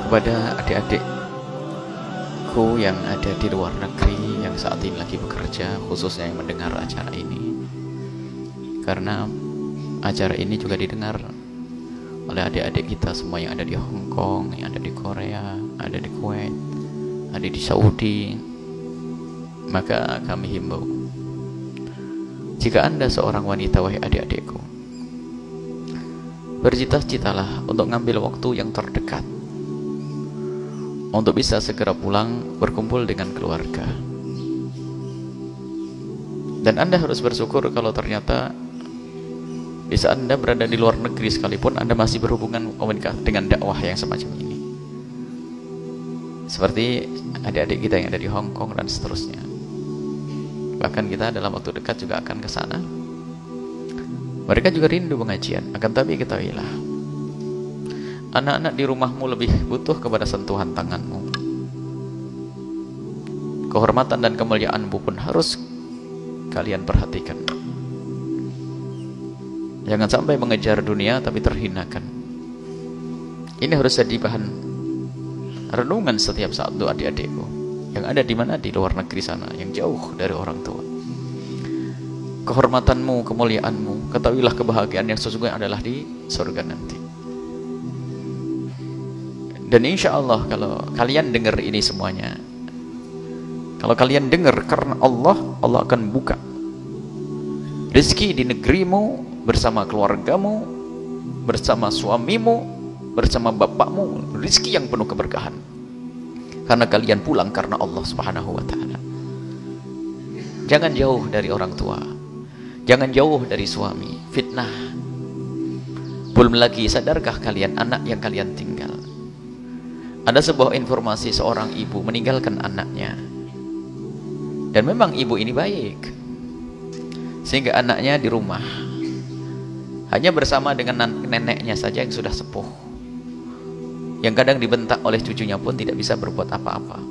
Kepada adik-adikku yang ada di luar negeri, yang saat ini lagi bekerja, khususnya yang mendengar acara ini, karena acara ini juga didengar oleh adik-adik kita semua yang ada di Hong Kong, yang ada di Korea, ada di Kuwait, ada di Saudi. Maka kami himbau, jika Anda seorang wanita, wahai adik-adikku, bercita-citalah untuk ngambil waktu yang terdekat untuk bisa segera pulang berkumpul dengan keluarga. Dan Anda harus bersyukur kalau ternyata di saat Anda berada di luar negeri sekalipun Anda masih berhubungan dengan dakwah yang semacam ini. Seperti adik-adik kita yang ada di Hong Kong dan seterusnya. Bahkan kita dalam waktu dekat juga akan ke sana. Mereka juga rindu pengajian. Akan tapi ketahuilah, anak-anak di rumahmu lebih butuh kepada sentuhan tanganmu. Kehormatan dan kemuliaanmu pun harus kalian perhatikan. Jangan sampai mengejar dunia tapi terhinakan. Ini harus jadi bahan renungan setiap saat untuk adik-adikku yang ada di mana, di luar negeri sana, yang jauh dari orang tua. Kehormatanmu, kemuliaanmu, ketahuilah kebahagiaan yang sesungguhnya adalah di surga nanti. Dan insya Allah kalau kalian dengar ini semuanya, kalau kalian dengar karena Allah, Allah akan buka rezeki di negerimu, bersama keluargamu, bersama suamimu, bersama bapakmu, rezeki yang penuh keberkahan. Karena kalian pulang karena Allah Subhanahu wa ta'ala. Jangan jauh dari orang tua, jangan jauh dari suami, fitnah. Belum lagi, sadarkah kalian anak yang kalian tinggal? Ada sebuah informasi seorang ibu meninggalkan anaknya, dan memang ibu ini baik, sehingga anaknya di rumah hanya bersama dengan neneknya saja yang sudah sepuh, yang kadang dibentak oleh cucunya pun tidak bisa berbuat apa-apa.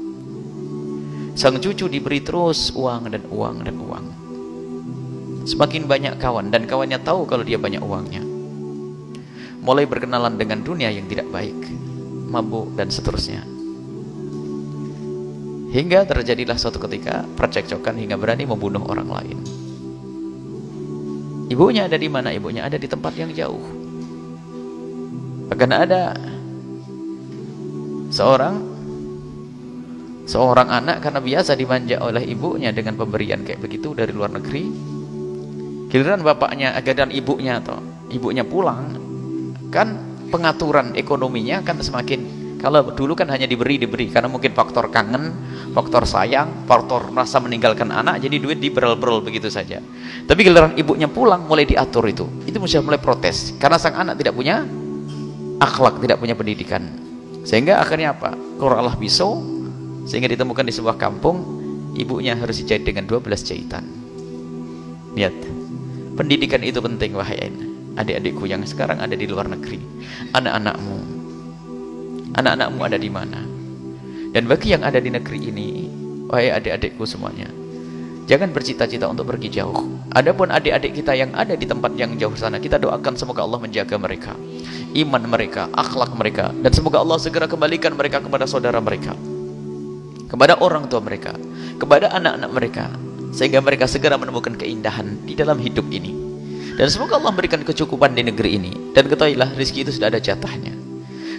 Sang cucu diberi terus uang dan uang dan uang. Semakin banyak kawan, dan kawannya tahu kalau dia banyak uangnya. Mulai berkenalan dengan dunia yang tidak baik, mabuk dan seterusnya. Hingga terjadilah suatu ketika percekcokan hingga berani membunuh orang lain. Ibunya ada di mana? Ibunya ada di tempat yang jauh. Bahkan ada seorang anak karena biasa dimanja oleh ibunya dengan pemberian kayak begitu dari luar negeri. Giliran bapaknya, giliran ibunya pulang, kan pengaturan ekonominya kan semakin, kalau dulu kan hanya diberi karena mungkin faktor kangen, faktor sayang, faktor rasa meninggalkan anak, jadi duit diberol-berol begitu saja. Tapi giliran ibunya pulang mulai diatur itu sudah mulai protes karena sang anak tidak punya akhlak, tidak punya pendidikan. Sehingga akhirnya apa? Keluarlah pisau, sehingga ditemukan di sebuah kampung, ibunya harus dijahit dengan 12 jahitan. Lihat, pendidikan itu penting, wahai adik-adikku yang sekarang ada di luar negeri. Anak-anakmu ada di mana? Dan bagi yang ada di negeri ini, wahai adik-adikku semuanya, jangan bercita-cita untuk pergi jauh. Adapun adik-adik kita yang ada di tempat yang jauh sana, kita doakan semoga Allah menjaga mereka, iman mereka, akhlak mereka, dan semoga Allah segera kembalikan mereka kepada saudara mereka, kepada orang tua mereka, kepada anak-anak mereka, sehingga mereka segera menemukan keindahan di dalam hidup ini. Dan semoga Allah memberikan kecukupan di negeri ini. Dan ketahuilah, rezeki itu sudah ada jatahnya.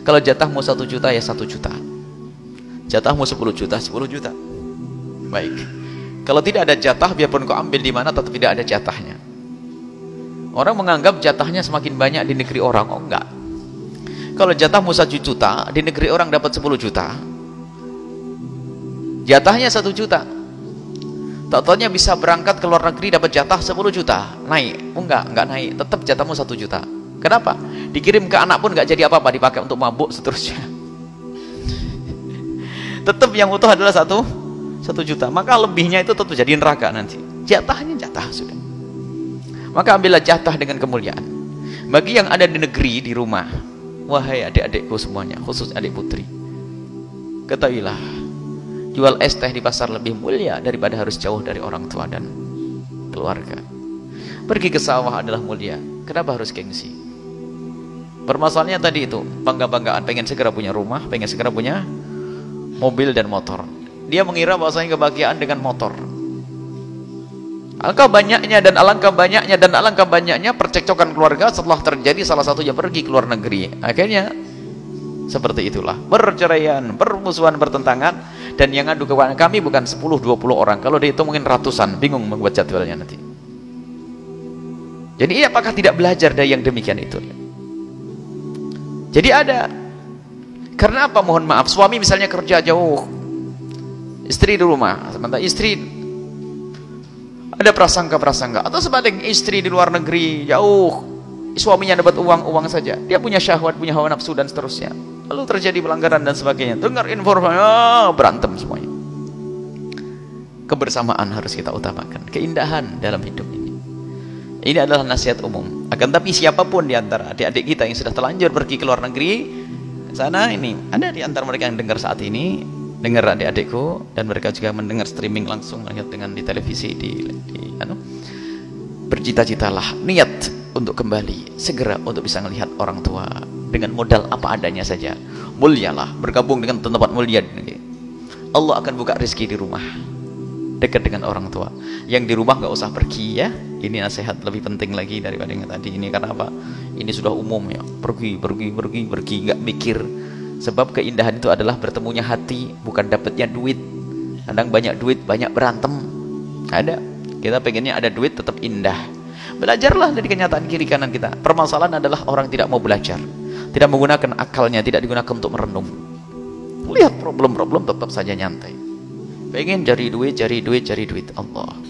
Kalau jatahmu 1 juta, ya 1 juta. Jatahmu 10 juta, 10 juta. Baik. Kalau tidak ada jatah, biarpun kau ambil di mana, tetap tidak ada jatahnya. Orang menganggap jatahnya semakin banyak di negeri orang. Oh enggak. Kalau jatahmu 1 juta, di negeri orang dapat 10 juta. Jatahnya 1 juta. Tak-taunya bisa berangkat ke luar negeri dapat jatah 10 juta. Naik. Oh enggak naik. Tetap jatahmu 1 juta. Kenapa? Dikirim ke anak pun enggak jadi apa-apa, dipakai untuk mabuk seterusnya. Tetap yang utuh adalah 1 juta. Maka lebihnya itu tetap jadi neraka nanti. Jatahnya jatah sudah. Maka ambillah jatah dengan kemuliaan. Bagi yang ada di negeri, di rumah, wahai adik-adikku semuanya, khusus adik putri, ketahuilah, jual es teh di pasar lebih mulia daripada harus jauh dari orang tua dan keluarga. Pergi ke sawah adalah mulia. Kenapa harus gengsi? Permasalahannya tadi itu, bangga-banggaan, pengen segera punya rumah, pengen segera punya mobil dan motor. Dia mengira bahwasanya kebahagiaan dengan motor. Alangkah banyaknya dan alangkah banyaknya dan alangkah banyaknya percekcokan keluarga setelah terjadi salah satunya pergi ke luar negeri. Akhirnya seperti itulah, perceraian, permusuhan, pertentangan, dan yang ngadu kepada kami bukan 10-20 orang, kalau dihitung mungkin ratusan, bingung membuat jadwalnya nanti. Jadi apakah tidak belajar dari yang demikian itu? Jadi ada, karena apa? Mohon maaf, suami misalnya kerja jauh, istri di rumah, sementara istri ada prasangka-prasangka, atau sebaliknya istri di luar negeri jauh, suaminya dapat uang saja, dia punya syahwat, punya hawa nafsu dan seterusnya, lalu terjadi pelanggaran dan sebagainya, dengar informasi, berantem semuanya. Kebersamaan harus kita utamakan, keindahan dalam hidup ini. Ini adalah nasihat umum. Akan tapi siapapun di antara adik-adik kita yang sudah terlanjur pergi ke luar negeri sana, ini ada di antara mereka yang dengar saat ini, dengar adik-adikku, dan mereka juga mendengar streaming langsung, lihat dengan di televisi, bercita-citalah, niat untuk kembali segera untuk bisa melihat orang tua dengan modal apa adanya saja. Mulialah, bergabung dengan tempat mulia. Allah akan buka rezeki di rumah, dekat dengan orang tua. Yang di rumah nggak usah pergi ya. Ini nasihat lebih penting lagi daripada yang tadi ini. Karena apa? Ini sudah umum ya. Pergi, nggak mikir. Sebab keindahan itu adalah bertemunya hati, bukan dapatnya duit. Kadang banyak duit, banyak berantem. Ada. Kita pengennya ada duit tetap indah. Belajarlah dari kenyataan kiri kanan kita. Permasalahan adalah orang tidak mau belajar, tidak menggunakan akalnya, tidak digunakan untuk merenung. Lihat problem-problem tetap saja nyantai. Pengen cari duit, Allah.